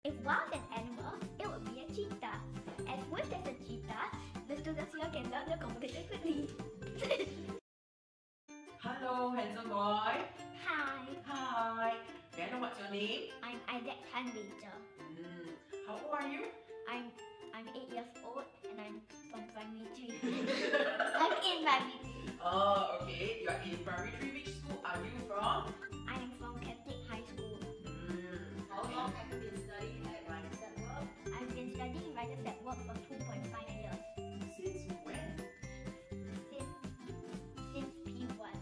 If wow is an animal, it would be a cheetah. As swift as a cheetah, the students here can learn the competition quickly. Hello, handsome boy. Hi, Hi. May I know what's your name? I'm Isaac Tan Rachel. How old are you? I'm 8 years old and I'm from primary 3. I'm in primary 3. Oh, okay. You are in primary 3. Which school are you from? I am from Catholic High School. How long have you been studying at Riders at Work? I've been studying Riders at Work for 2.5 years. Since when? Since P1.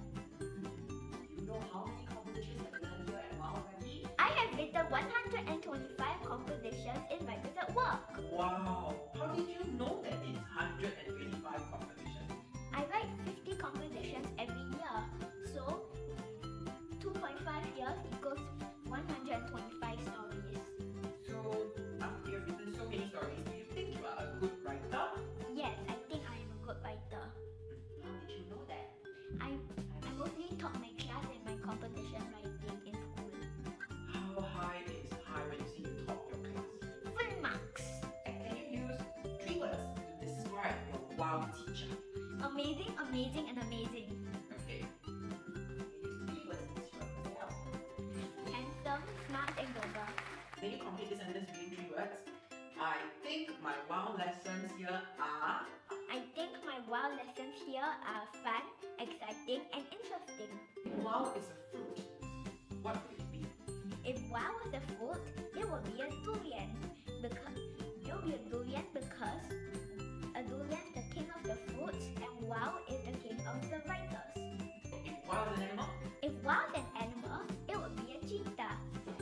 You know how many competitions have you learned here at WOW already? I have written 125 compositions in Riders at Work. Wow. How did you know that it's 125 competitions? I write 50 compositions every year. So 2.5 years equals 125 stories. So, after you've written so many stories, do you think you are a good writer? Yes, I think I am a good writer. How did you know that? I mostly taught my class in my competition writing in school. How high is high when you say you taught your class? Full marks. And can you use 3 words to describe your WOW teacher? Amazing, amazing, and amazing. Okay. Use 3 words to describe yourself. Handsome, smart, and global. Can you complete this sentence within 3 words? I think my WOW lessons here are... I think my WOW lessons here are fun, exciting, and interesting. WOW is a fruit. What would it be? If WOW was a fruit, it would be a durian. Because a durian is the king of the fruits and WOW is the king of the writers. If WOW is an animal? If WOW is an animal, it would be a cheetah.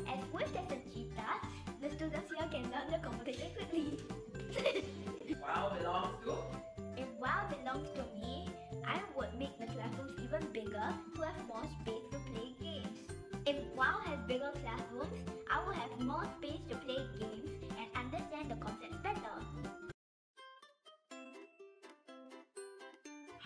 As swift as a cheetah, the students here can learn the competition quickly.